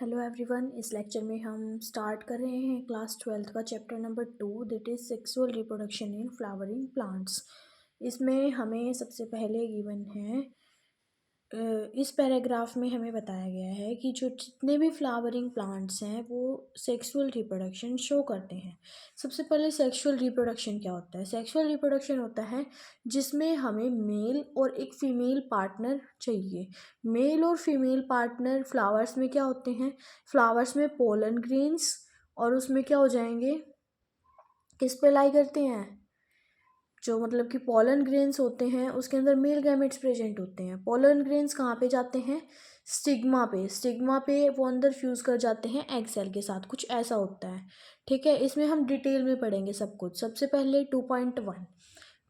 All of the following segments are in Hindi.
Hello everyone. इस लेक्चर में हम स्टार्ट कर रहे हैं क्लास 12th का chapter number 2 that is sexual reproduction in flowering plants. इसमें हमें सबसे पहले गिवन है इस पैराग्राफ में हमें बताया गया है कि जो जितने भी फ्लावरिंग प्लांट्स हैं वो सेक्सुअल रिप्रोडक्शन शो करते हैं। सबसे पहले सेक्सुअल रिप्रोडक्शन क्या होता है? सेक्सुअल रिप्रोडक्शन होता है जिसमें हमें मेल और एक फीमेल पार्टनर चाहिए। मेल और फीमेल पार्टनर फ्लावर्स में क्या होते हैं? फ्लावर्स में पोलन ग्रेन्स, और उसमें क्या हो जाएंगे, किस पे लाई करते हैं? जो मतलब कि पोलन ग्रेन्स होते हैं उसके अंदर मेल गैमेट्स प्रेजेंट होते हैं। पोलन ग्रेन्स कहाँ पे जाते हैं? स्टिग्मा पे वो अंदर फ्यूज़ कर जाते हैं एग सेल के साथ, कुछ ऐसा होता है। ठीक है, इसमें हम डिटेल में पढ़ेंगे सब कुछ। सबसे पहले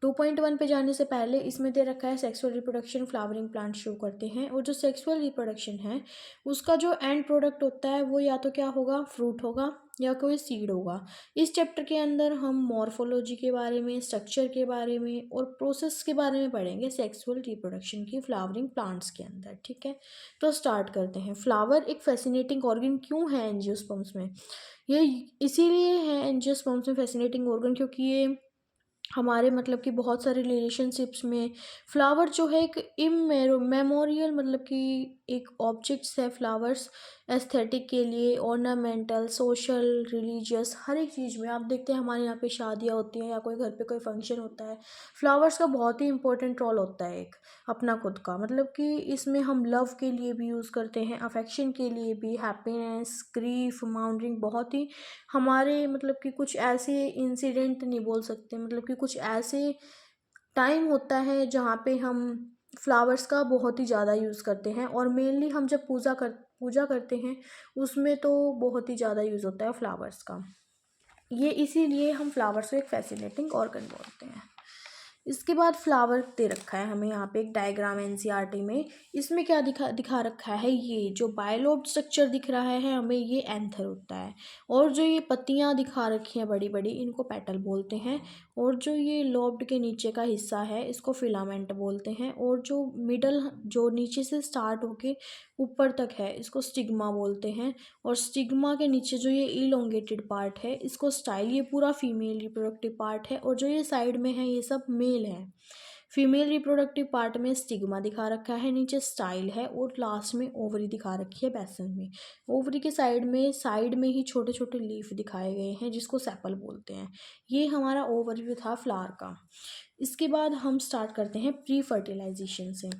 2.1 पे जाने से पहले इसमें दे रखा है sexual reproduction flowering plant show करते हैं। और जो सेक्सुअल रिप्रोडक्शन है उसका जो एंड प्रोडक्ट होता है वो या तो क्या होगा, फ्रूट होगा या कोई सीड होगा। इस चैप्टर के अंदर हम मॉर्फोलॉजी के बारे में, स्ट्रक्चर के बारे में और प्रोसेस के बारे में पढ़ेंगे सेक्सुअल रिप्रोडक्शन की फ्लावरिंग प्लांट्स के अंदर। ठीक है, तो स्टार्ट करते हैं। फ्लावर एक फैसिनेटिंग ऑर्गन क्यों है एंजियोस्पर्म्स में? ये इसीलिए है एंजियोस्पर्म्स में फैसिनेटिंग ऑर्गन क्योंकि ये हमारे मतलब कि बहुत सारे रिलेशनशिप्स में फ्लावर जो है एक मेमोरियल मतलब कि एक ऑब्जेक्ट्स है। फ्लावर्स एस्थेटिक के लिए, ऑर्नामेंटल, सोशल, रिलीजियस, हर एक चीज़ में आप देखते हैं हमारे यहाँ पे शादियाँ होती हैं या कोई घर पे कोई फंक्शन होता है, फ्लावर्स का बहुत ही इंपॉर्टेंट रोल होता है एक अपना खुद का। मतलब कि इसमें हम लव के लिए भी यूज़ करते हैं, अफेक्शन के लिए भी, हैप्पीनेस, ग्रीफ, माउंटिंग, बहुत ही हमारे मतलब कि कुछ ऐसे इंसिडेंट नहीं बोल सकते, मतलब कि कुछ ऐसे टाइम होता है जहाँ पे हम फ्लावर्स का बहुत ही ज़्यादा यूज़ करते हैं। और मेनली हम जब पूजा करते हैं उसमें तो बहुत ही ज़्यादा यूज़ होता है फ्लावर्स का। ये इसीलिए हम फ्लावर्स को एक फैसिनेटिंग ऑर्गन बोलते हैं। इसके बाद फ्लावर दे रखा है हमें यहाँ पे एक डायग्राम एनसीईआरटी में। इसमें क्या दिखा रखा है, ये जो बायलोब स्ट्रक्चर दिख रहा है हमें, ये एंथर होता है। और जो ये पत्तियाँ दिखा रखी हैं बड़ी बड़ी, इनको पेटल बोलते हैं। और जो ये लोब्ड के नीचे का हिस्सा है इसको फिलामेंट बोलते हैं। और जो मिडल जो नीचे से स्टार्ट होके ऊपर तक है इसको स्टिग्मा बोलते हैं। और स्टिग्मा के नीचे जो ये इलोंगेटेड पार्ट है इसको स्टाइल, ये पूरा फीमेल रिप्रोडक्टिव पार्ट है। और जो ये साइड में है ये सब मेल है। फीमेल रिप्रोडक्टिव पार्ट में स्टिग्मा दिखा रखा है, नीचे स्टाइल है, और लास्ट में ओवरी दिखा रखी है बेसन में। ओवरी के साइड में ही छोटे छोटे लीफ दिखाए गए हैं जिसको सेपल बोलते हैं। ये हमारा ओवरव्यू था फ्लावर का। इसके बाद हम स्टार्ट करते हैं प्री फर्टिलाइजेशन से।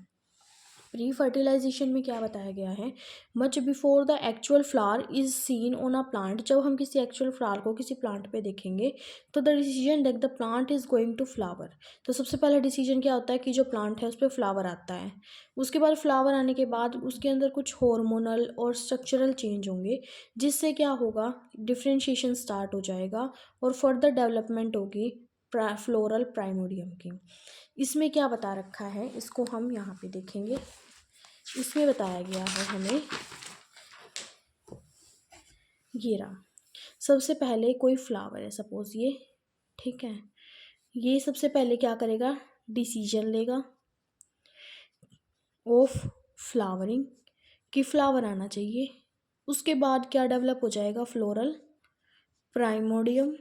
प्री फर्टिलाइजेशन में क्या बताया गया है? Much before the actual flower is seen on a plant. जब हम किसी एक्चुअल फ्लावर को किसी प्लांट पे देखेंगे तो the decision that the plant is going to flower. तो सबसे पहला डिसीजन क्या होता है कि जो प्लांट है उस पर फ्लावर आता है। उसके बाद फ्लावर आने के बाद उसके अंदर कुछ हार्मोनल और स्ट्रक्चरल चेंज होंगे जिससे क्या होगा, डिफ्रेंशिएशन स्टार्ट हो जाएगा और फर्दर डेवलपमेंट होगी फ्लोरल प्राइमोडियम की। इसमें क्या बता रखा है इसको हम यहाँ पे देखेंगे। इसमें बताया गया है हमें, ये रहा। सबसे पहले कोई फ्लावर है सपोज ये, ठीक है, ये सबसे पहले क्या करेगा, डिसीजन लेगा ऑफ फ्लावरिंग कि फ्लावर आना चाहिए। उसके बाद क्या डेवलप हो जाएगा, फ्लोरल प्राइमोडियम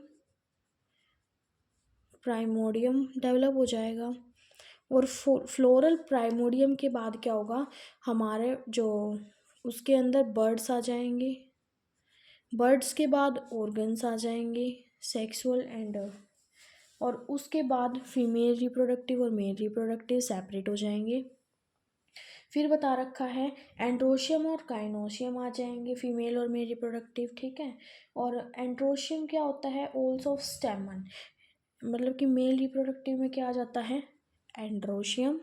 डेवलप हो जाएगा। और फ्लोरल प्राइमोडियम के बाद क्या होगा, हमारे जो उसके अंदर बर्ड्स आ जाएंगे। बर्ड्स के बाद ऑर्गन्स आ जाएंगे सेक्सुअल एंड, और उसके बाद फीमेल रिप्रोडक्टिव और मेल रिप्रोडक्टिव सेपरेट हो जाएंगे। फिर बता रखा है एंड्रोशियम और काइनोशियम आ जाएंगे, फीमेल और मेल रिप्रोडक्टिव, ठीक है। और एंड्रोशियम क्या होता है, ओल्स ऑफ स्टेमन, मतलब कि मेल रिप्रोडक्टिव में क्या आ जाता है, एंड्रोशियम,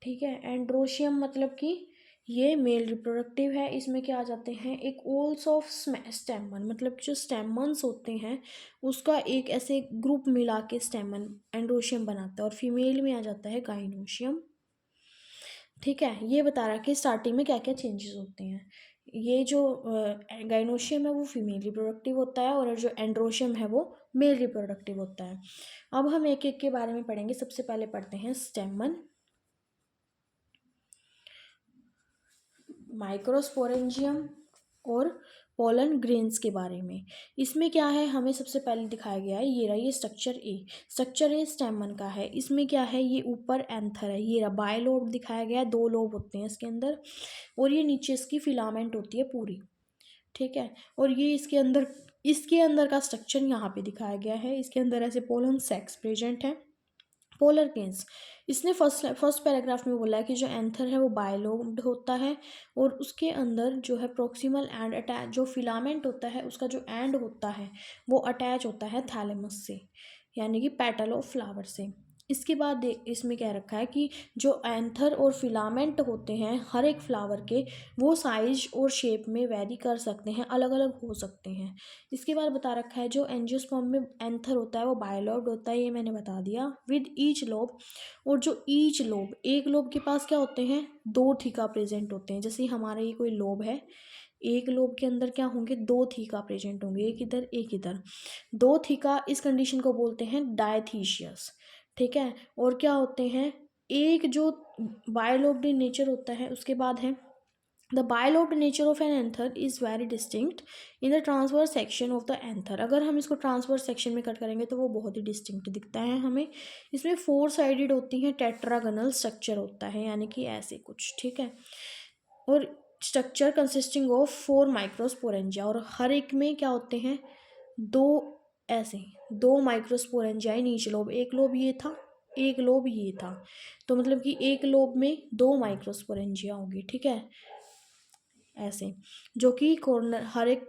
ठीक है। एंड्रोशियम मतलब कि ये मेल रिप्रोडक्टिव है, इसमें क्या आ जाते हैं, एक ओल्स ऑफ स्टेमन, मतलब जो स्टेमन्स होते हैं उसका एक ऐसे ग्रुप मिला के स्टेमन एंड्रोशियम बनाता है। और फीमेल में आ जाता है गाइनोशियम, ठीक है। ये बता रहा है कि स्टार्टिंग में क्या क्या चेंजेस होते हैं। ये जो गाइनोशियम है वो फीमेल रिप्रोडक्टिव होता है और जो एंड्रोशियम है वो मेल रिप्रोडक्टिव होता है। अब हम एक एक के बारे में पढ़ेंगे। सबसे पहले पढ़ते हैं स्टेमन। माइक्रोस्पोरेंजियम और पोलन ग्रेन्स के बारे में। इसमें क्या है, हमें सबसे पहले दिखाया गया है, ये रहा ये स्ट्रक्चर ए स्टेमन का है। इसमें क्या है, ये ऊपर एंथर है, ये रहा बायलोब दिखाया गया है, 2 लोब होते हैं इसके अंदर, और ये नीचे इसकी फिलामेंट होती है पूरी, ठीक है। और ये इसके अंदर का स्ट्रक्चर यहाँ पे दिखाया गया है। इसके अंदर ऐसे पोलन सेक्स प्रेजेंट है। पोलर केन्स, इसने फर्स्ट पैराग्राफ में बोला है कि जो एंथर है वो बायलोब्ड होता है, और उसके अंदर जो है प्रोक्सिमल एंड अटैच, जो फिलामेंट होता है उसका जो एंड होता है वो अटैच होता है थैलेमस से, यानी कि पेटल ऑफ फ्लावर से। इसके बाद इसमें क्या रखा है कि जो एंथर और फिलामेंट होते हैं हर एक फ्लावर के, वो साइज और शेप में वेरी कर सकते हैं, अलग अलग हो सकते हैं। इसके बाद बता रखा है जो एंजियोस्पर्म में एंथर होता है वो बायलोब्ड होता है, ये मैंने बता दिया, विद ईच लोब। और जो ईच लोब, एक लोब के पास क्या होते हैं, 2 थीका प्रेजेंट होते हैं। जैसे हमारा ये कोई लोब है, एक लोब के अंदर क्या होंगे, 2 थीका प्रेजेंट होंगे, एक इधर एक इधर, 2 थीका। इस कंडीशन को बोलते हैं डायथीशियस, ठीक है। और क्या होते हैं, एक जो बायलोब्ड नेचर होता है, उसके बाद है the bilobed nature of an anther is very distinct in the transverse section of the anther. अगर हम इसको ट्रांसवर्स सेक्शन में कट करेंगे तो वो बहुत ही डिस्टिंक्ट दिखता है हमें। इसमें 4 साइडेड होती हैं, टेट्रागनल स्ट्रक्चर होता है, यानी कि ऐसे कुछ, ठीक है। और स्ट्रक्चर कंसिस्टिंग ऑफ 4 माइक्रोस्पोरेंजिया, और हर एक में क्या होते हैं, 2 माइक्रोस्पोरेंजिया नीच लोब, एक लोब ये था, एक लोब ये था, तो मतलब कि एक लोब में 2 माइक्रोस्पोरेंजिया होगी, ठीक है, ऐसे, जो कि हर एक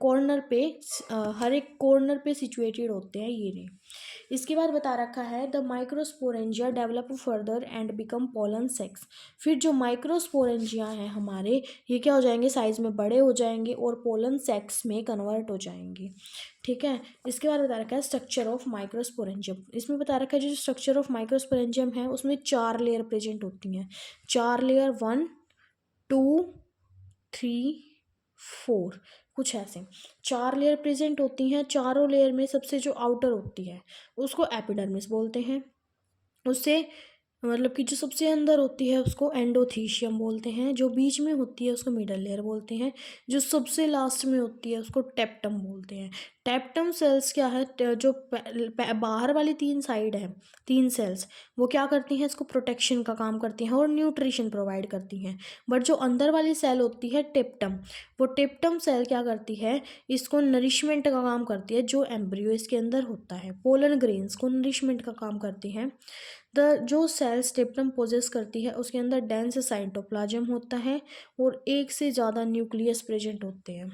कॉर्नर पे सिचुएटेड होते हैं, ये रहे। इसके बाद बता रखा है the microsporangia develop further and become pollen sacs. फिर जो माइक्रोस्पोरेंजिया हैं हमारे, ये क्या हो जाएंगे, साइज में बड़े हो जाएंगे और पोलन सेक्स में कन्वर्ट हो जाएंगे, ठीक है। इसके बाद बता रखा है स्ट्रक्चर ऑफ माइक्रोस्पोरेंजियम। इसमें बता रखा है जो स्ट्रक्चर ऑफ माइक्रोस्पोरेंजियम है उसमें 4 लेयर प्रेजेंट होती हैं, 4 लेयर, 1 2 3 4, कुछ ऐसे 4 लेयर प्रेजेंट होती हैं। चारों लेयर में सबसे जो आउटर होती है उसको एपिडर्मिस बोलते हैं, उससे मतलब कि जो सबसे अंदर होती है उसको एंडोथीशियम बोलते हैं, जो बीच में होती है उसको मिडल लेयर बोलते हैं, जो सबसे लास्ट में होती है उसको टेप्टम बोलते हैं। टेप्टम सेल्स क्या है, जो बाहर वाली 3 साइड है, 3 सेल्स, वो क्या करती हैं, इसको प्रोटेक्शन का काम करती हैं और न्यूट्रिशन प्रोवाइड करती हैं। बट जो अंदर वाली सेल होती है टेप्टम, वो टेप्टम सेल क्या करती है, इसको नरिशमेंट का काम करती है, जो एम्ब्रियो इसके अंदर होता है, पोलन ग्रेन्स को नरिशमेंट का काम करती हैं। जो सेल्स टेप्टम पोजेस करती है उसके अंदर डेंस साइटोप्लाज्म होता है और एक से ज़्यादा न्यूक्लियस प्रेजेंट होते हैं।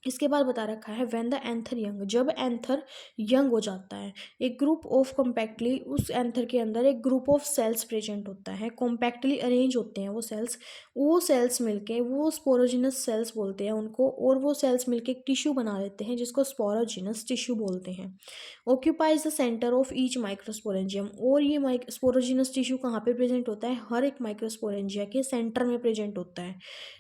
इसके बाद बता रखा है व्हेन द एंथर यंग, जब एंथर यंग हो जाता है, एक ग्रुप ऑफ कॉम्पैक्टली, उस एंथर के अंदर एक ग्रुप ऑफ सेल्स प्रेजेंट होता है, कॉम्पैक्टली अरेंज होते हैं वो सेल्स मिलके, वो स्पोरोजिनस सेल्स बोलते हैं उनको, और वो सेल्स मिलके एक टिश्यू बना लेते हैं जिसको स्पोरोजिनस टिश्यू बोलते हैं। Occupies the centre of each microsporangium, और ये स्पोरोजिनस टिश्यू कहाँ पे प्रेजेंट होता है, हर एक माइक्रोस्पोरेंजिया के सेंटर में प्रेजेंट होता है।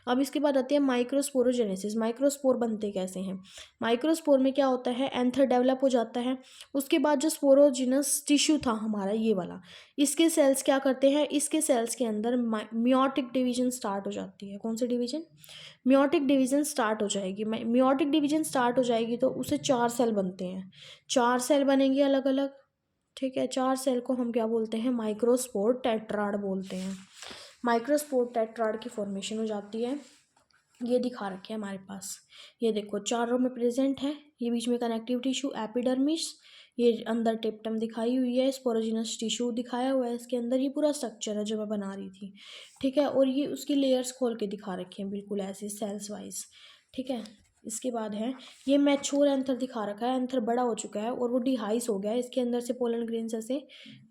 अब इसके बाद आती है माइक्रोस्पोरोजेनेसिस। माइक्रोस्पोर बनते कैसे हैं, माइक्रोस्पोर में क्या होता है, एंथर डेवलप हो जाता है, उसके बाद जो स्पोरोजिनस टिश्यू था हमारा ये वाला, इसके सेल्स क्या करते हैं, इसके सेल्स के अंदर मियोटिक डिवीजन स्टार्ट हो जाती है। कौन सी डिवीजन, मियोटिक डिवीजन स्टार्ट हो जाएगी। मियोटिक डिवीजन स्टार्ट हो जाएगी तो उसे 4 सेल बनते हैं, 4 सेल बनेंगे अलग अलग, ठीक है। 4 सेल को हम क्या बोलते हैं, माइक्रोस्पोर टेट्राड बोलते हैं। माइक्रोस्पोर टेट्राड की फॉर्मेशन हो जाती है, ये दिखा रखे हैं हमारे पास, ये देखो चारों में प्रेजेंट है, ये बीच में कनेक्टिव टिश्यू एपिडर्मिस, ये अंदर टेप्टम दिखाई हुई है, स्पोरोजिनस टिश्यू दिखाया हुआ है इसके अंदर, ये पूरा स्ट्रक्चर है जो मैं बना रही थी, ठीक है। और ये उसकी लेयर्स खोल के दिखा रखे हैं बिल्कुल ऐसे सेल्स वाइज, ठीक है। इसके बाद है ये मैच्योर एंथर दिखा रखा है, एंथर बड़ा हो चुका है और वो डिहाइस हो गया है, इसके अंदर से पोलन ग्रेन्स ऐसे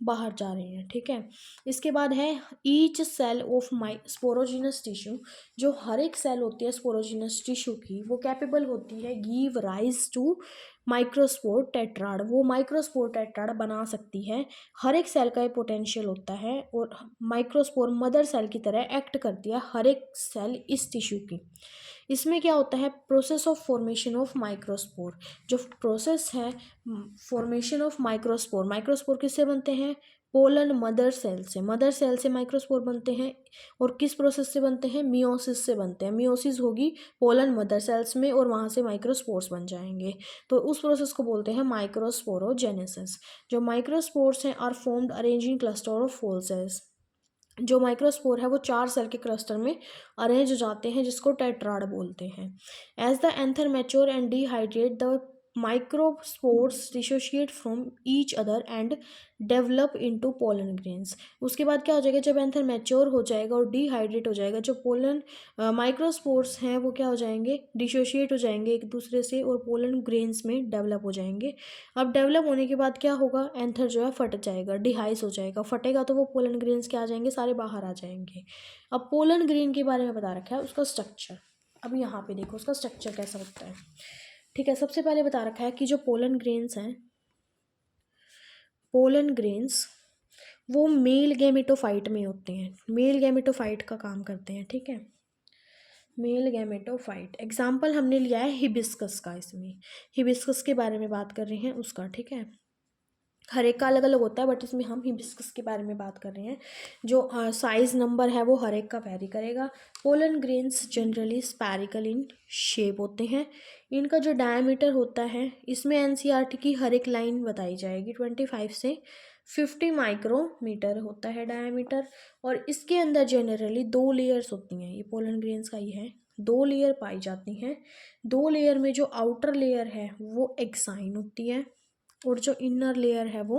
बाहर जा रहे हैं, ठीक है। इसके बाद है each cell of my sporogenous tissue, जो हर एक सेल होती है स्पोरोजिनस टिश्यू की, वो कैपेबल होती है give rise to microspore tetrad, वो माइक्रोस्पोर टेट्राड बना सकती है। हर एक सेल का ये पोटेंशियल होता है और माइक्रोस्पोर मदर सेल की तरह एक्ट करती है हर एक सेल इस टिश्यू की। इसमें क्या होता है, process of formation of microspore, जो प्रोसेस है फॉर्मेशन ऑफ माइक्रोस्पोर, माइक्रोस्पोर किससे बनते हैं, पोलन मदर सेल से, मदर सेल से माइक्रोस्पोर बनते हैं और किस प्रोसेस से बनते हैं, मियोसिस से बनते हैं। मियोसिस होगी पोलन मदर सेल्स में और वहाँ से माइक्रोस्पोर्स बन जाएंगे, तो उस प्रोसेस को बोलते हैं माइक्रोस्पोरोजेनेसिस। जो माइक्रोस्पोर्स हैं are formed arranging cluster of 4 cells. जो माइक्रोस्पोर है वो 4 सेल के क्लस्टर में अरेंज हो जाते हैं, जिसको टेट्राड बोलते हैं। As the anther mature and dehydrate, the microspores dissociate from each other and develop into pollen grains. उसके बाद क्या हो जाएगा, जब एंथर मैच्योर हो जाएगा और डिहाइड्रेट हो जाएगा, जो पोलन माइक्रोस्पोर्स हैं वो क्या हो जाएंगे, डिसोशिएट हो जाएंगे एक दूसरे से और पोलन ग्रेन्स में डेवलप हो जाएंगे। अब डेवलप होने के बाद क्या होगा, एंथर जो है फट जाएगा, डिहाइस हो जाएगा। फटेगा तो वो पोलन ग्रेन्स क्या आ जाएंगे, सारे बाहर आ जाएंगे। अब पोलन ग्रेन के बारे में बता रखा है, उसका स्ट्रक्चर। अब यहाँ पे देखो उसका स्ट्रक्चर कैसा होता है। ठीक है, सबसे पहले बता रखा है कि जो पोलन ग्रेन्स हैं, पोलन ग्रेन्स वो मेल गैमेटोफाइट में होते हैं, मेल गैमेटोफाइट का काम करते हैं। ठीक है, मेल गैमेटोफाइट। एग्जाम्पल हमने लिया है हिबिस्कस का, इसमें हिबिस्कस के बारे में बात कर रहे हैं उसका। ठीक है, हर एक का अलग अलग होता है, बट इसमें हम हिबिस्कस के बारे में बात कर रहे हैं। जो साइज नंबर है वो हर एक का वेरी करेगा। Pollen grains generally spherical in shape होते हैं। इनका जो डायमीटर होता है, इसमें एनसीईआरटी की हर एक लाइन बताई जाएगी। 25 से 50 माइक्रोमीटर होता है डायमीटर। और इसके अंदर जनरली 2 लेयर्स होती हैं, ये पोलन ग्रेन्स का ही है, 2 लेयर पाई जाती हैं। 2 लेयर में जो आउटर लेयर है वो एक्साइन होती है और जो इनर लेयर है वो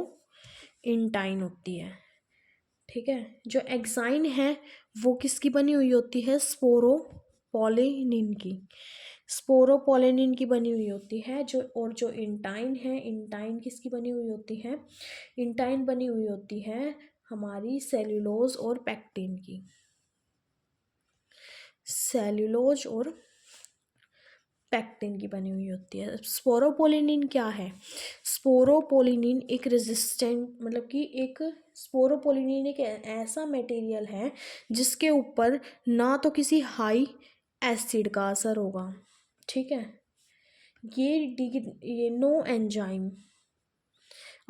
इंटाइन होती है। ठीक है, जो एक्साइन है वो किसकी बनी हुई होती है, स्पोरोपोलिनिन की, स्पोरोपोलिनिन की बनी हुई होती है। जो और जो इंटाइन है, इंटाइन किसकी बनी हुई होती है, इंटाइन बनी हुई होती है हमारी सेल्यूलोज और पैक्टिन की, सेल्यूलोज और पैक्टिन की बनी हुई होती है। स्पोरोपोलिनिन क्या है, स्पोरोपोलिनिन एक रेजिस्टेंट, मतलब कि एक स्पोरोपोलिनिन एक ऐसा मटेरियल है जिसके ऊपर ना तो किसी हाई एसिड का असर होगा। ठीक है, ये नो एंजाइम,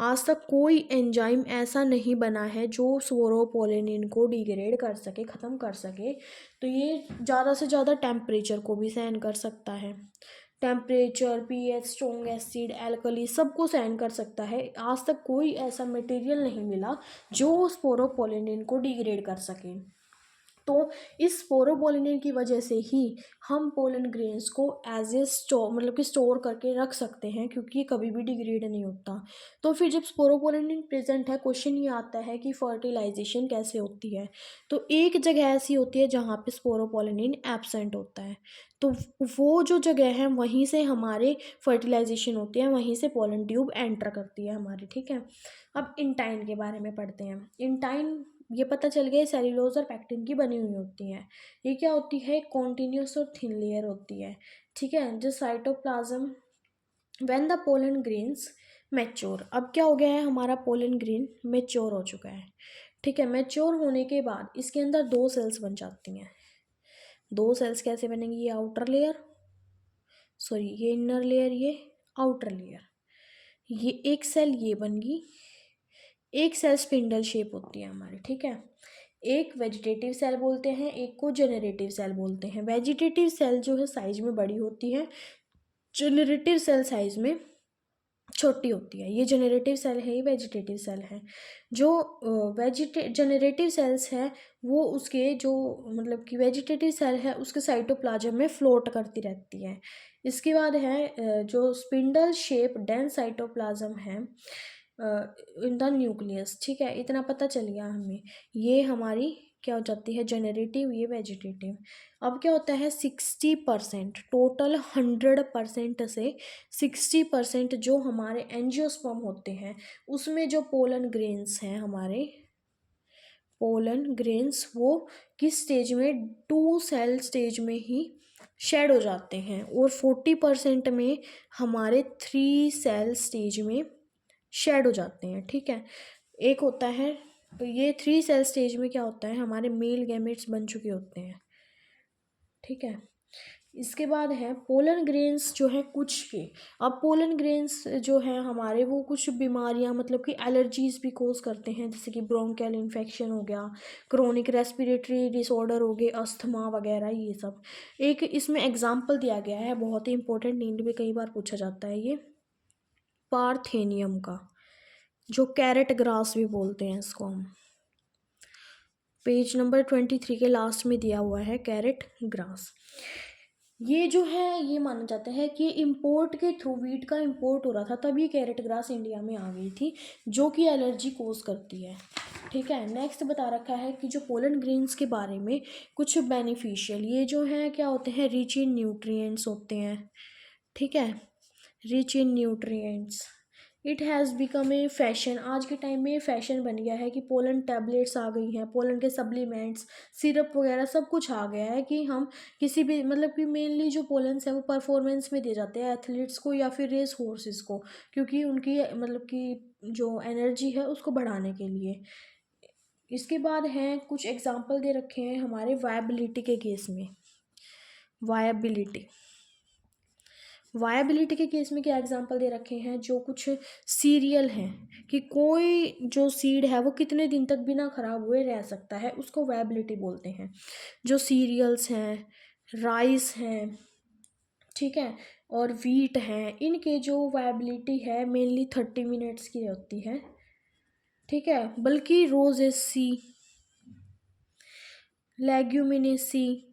आज तक कोई एंजाइम ऐसा नहीं बना है जो स्पोरोपोलिनिन को डिग्रेड कर सके, ख़त्म कर सके। तो ये ज़्यादा से ज़्यादा टेम्परेचर को भी सहन कर सकता है, temperature, pH, strong acid, alkali, सबको सहन कर सकता है। आज तक कोई ऐसा मटेरियल नहीं मिला जो स्पोरोपोलिनिन को डिग्रेड कर सके। तो इस स्पोरोपोलिनिन की वजह से ही हम पोलन ग्रेन्स को एज ए स्टोर, मतलब कि स्टोर करके रख सकते हैं, क्योंकि ये कभी भी डिग्रेड नहीं होता। तो फिर जब स्पोरोपोलिनिन प्रेजेंट है, क्वेश्चन ये आता है कि फर्टिलाइजेशन कैसे होती है। तो एक जगह ऐसी होती है जहाँ पे स्पोरोपोलिनिन एब्सेंट होता है, तो वो जो जगह है वहीं से हमारे फर्टिलाइजेशन होती है, वहीं से पोलन ट्यूब एंटर करती है हमारी। ठीक है, अब इंटाइन के बारे में पढ़ते हैं। इंटाइन, ये पता चल गया सेल्यूलोज और पैक्टिन की बनी हुई होती है। ये क्या होती है, कॉन्टिन्यूस और थिन लेयर होती है। ठीक है, जो cytoplasm when the pollen grains mature, अब क्या हो गया है, हमारा पोलन ग्रेन मैच्योर हो चुका है। ठीक है, मैच्योर होने के बाद इसके अंदर 2 सेल्स बन जाती हैं। 2 सेल्स कैसे बनेंगी, ये आउटर लेयर, सॉरी ये इनर लेयर, ये आउटर लेयर, ये एक सेल ये बन गई, एक सेल स्पिंडल शेप होती है हमारी। ठीक है, एक वेजिटेटिव सेल बोलते हैं, एक को जेनरेटिव सेल बोलते हैं। वेजिटेटिव सेल जो है साइज में बड़ी होती है, जेनरेटिव सेल साइज में छोटी होती है। ये जेनरेटिव सेल है, ये वेजिटेटिव सेल है। जो जेनरेटिव सेल्स है वो उसके जो, मतलब कि वेजिटेटिव सेल है उसके साइटोप्लाज्म में फ्लोट करती रहती है। इसके बाद है जो स्पिंडल शेप डेंस साइटोप्लाज्म है इन द न्यूक्लियस। ठीक है, इतना पता चल गया हमें। ये हमारी क्या हो जाती है, जेनरेटिव, ये वेजिटेटिव। अब क्या होता है, 60%, टोटल 100% से 60% जो हमारे एंजियोस्पर्म होते हैं उसमें जो पोलन ग्रेन्स हैं हमारे, पोलन ग्रेन्स वो किस स्टेज में, 2 सेल स्टेज में ही शेड हो जाते हैं, और 40% में हमारे 3 सेल स्टेज में शेड हो जाते हैं। ठीक है, एक होता है, तो ये 3 सेल स्टेज में क्या होता है, हमारे मेल गैमेट्स बन चुके होते हैं। ठीक है, इसके बाद है पोलन ग्रेन्स जो है कुछ के। अब पोलन ग्रेन्स जो है हमारे वो कुछ बीमारियां मतलब कि एलर्जीज भी कोज करते हैं, जैसे कि ब्रोंकियल इन्फेक्शन हो गया, क्रोनिक रेस्पिरेटरी डिसऑर्डर हो गए, अस्थमा वगैरह ये सब। एक इसमें एग्जाम्पल दिया गया है, बहुत ही इंपॉर्टेंट, नींद में कई बार पूछा जाता है ये, पार्थेनियम का, जो कैरेट ग्रास भी बोलते हैं इसको हम। पेज नंबर 23 के लास्ट में दिया हुआ है कैरेट ग्रास। ये जो है ये माना जाता है कि इंपोर्ट के थ्रू, वीट का इंपोर्ट हो रहा था तब ये कैरेट ग्रास इंडिया में आ गई थी, जो कि एलर्जी कोज करती है। ठीक है, नेक्स्ट बता रखा है कि जो पोलन ग्रेन्स के बारे में कुछ बेनिफिशियल, ये जो है क्या होते हैं, रिच इन न्यूट्रिएंट्स होते हैं। ठीक है, rich in nutrients. It has become a fashion, आज के टाइम में फैशन बन गया है कि पोलन टैबलेट्स आ गई हैं, पोलन के सप्लीमेंट्स, सिरप वगैरह सब कुछ आ गया है कि हम किसी भी मतलब कि मेनली जो पोलन्स है वो परफॉर्मेंस में दिए जाते हैं एथलीट्स को या फिर रेस हॉर्सेस को, क्योंकि उनकी मतलब कि जो एनर्जी है उसको बढ़ाने के लिए। इसके बाद हैं कुछ एग्जाम्पल दे रखे हैं हमारे वायबिलिटी के केस में। वायबिलिटी के केस में क्या एग्जांपल दे रखे हैं, जो कुछ सीरियल हैं कि कोई जो सीड है वो कितने दिन तक बिना ख़राब हुए रह सकता है, उसको वायबिलिटी बोलते हैं। जो सीरियल्स हैं, राइस हैं, ठीक है, और वीट हैं, इनके जो वायबिलिटी है मेनली 30 मिनट्स की होती है। ठीक है, बल्कि रोजेसी, लेग्यूमिनेसी,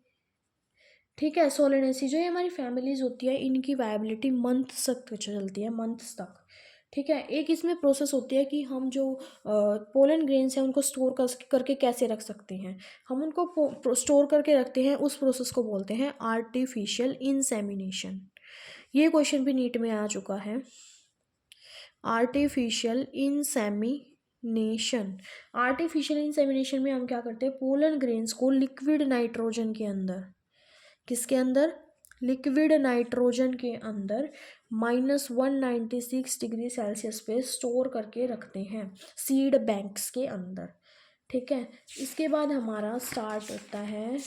ठीक है, सोलेनेसी, जो ये हमारी फैमिलीज होती है इनकी वायबिलिटी मंथ्स तक चलती है, मंथ्स तक। ठीक है, एक इसमें प्रोसेस होती है कि हम जो पोलन ग्रेन्स हैं उनको स्टोर करके कैसे रख सकते हैं। हम उनको स्टोर करके रखते हैं, उस प्रोसेस को बोलते हैं आर्टिफिशियल इंसेमिनेशन। ये क्वेश्चन भी नीट में आ चुका है, आर्टिफिशियल इंसेमिनेशन। आर्टिफिशियल इंसेमिनेशन में हम क्या करते हैं, पोलन ग्रेन्स को लिक्विड नाइट्रोजन के अंदर, किसके अंदर, लिक्विड नाइट्रोजन के अंदर -196 डिग्री सेल्सियस पे स्टोर करके रखते हैं सीड बैंक्स के अंदर। ठीक है, इसके बाद हमारा स्टार्ट होता है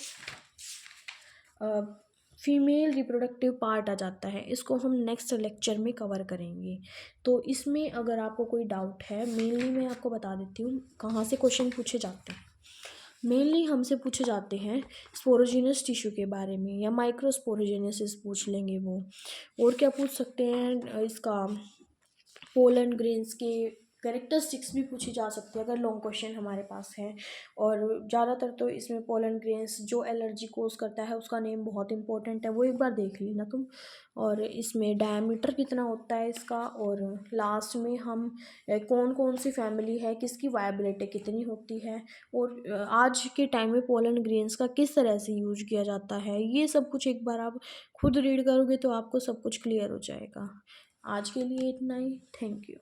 फीमेल रिप्रोडक्टिव पार्ट आ जाता है, इसको हम नेक्स्ट लेक्चर में कवर करेंगे। तो इसमें अगर आपको कोई डाउट है, मेनली मैं आपको बता देती हूँ कहाँ से क्वेश्चन पूछे जाते हैं। मेनली हमसे पूछे जाते हैं स्पोरोजिनस टिश्यू के बारे में, या माइक्रोस्पोरोजेनेसिस पूछ लेंगे वो, और क्या पूछ सकते हैं इसका, पोलन ग्रेन्स के कैरेक्टरिस्टिक्स भी पूछी जा सकती है अगर लॉन्ग क्वेश्चन हमारे पास है। और ज़्यादातर तो इसमें पोलन ग्रेन्स जो एलर्जी कोज करता है उसका नेम बहुत इंपॉर्टेंट है, वो एक बार देख लेना तुम। और इसमें डायमीटर कितना होता है इसका, और लास्ट में हम कौन कौन सी फैमिली है, किसकी वायबिलिटी कितनी होती है, और आज के टाइम में पोलन ग्रेन्स का किस तरह से यूज किया जाता है, ये सब कुछ एक बार आप खुद रीड करोगे तो आपको सब कुछ क्लियर हो जाएगा। आज के लिए इतना ही, थैंक यू।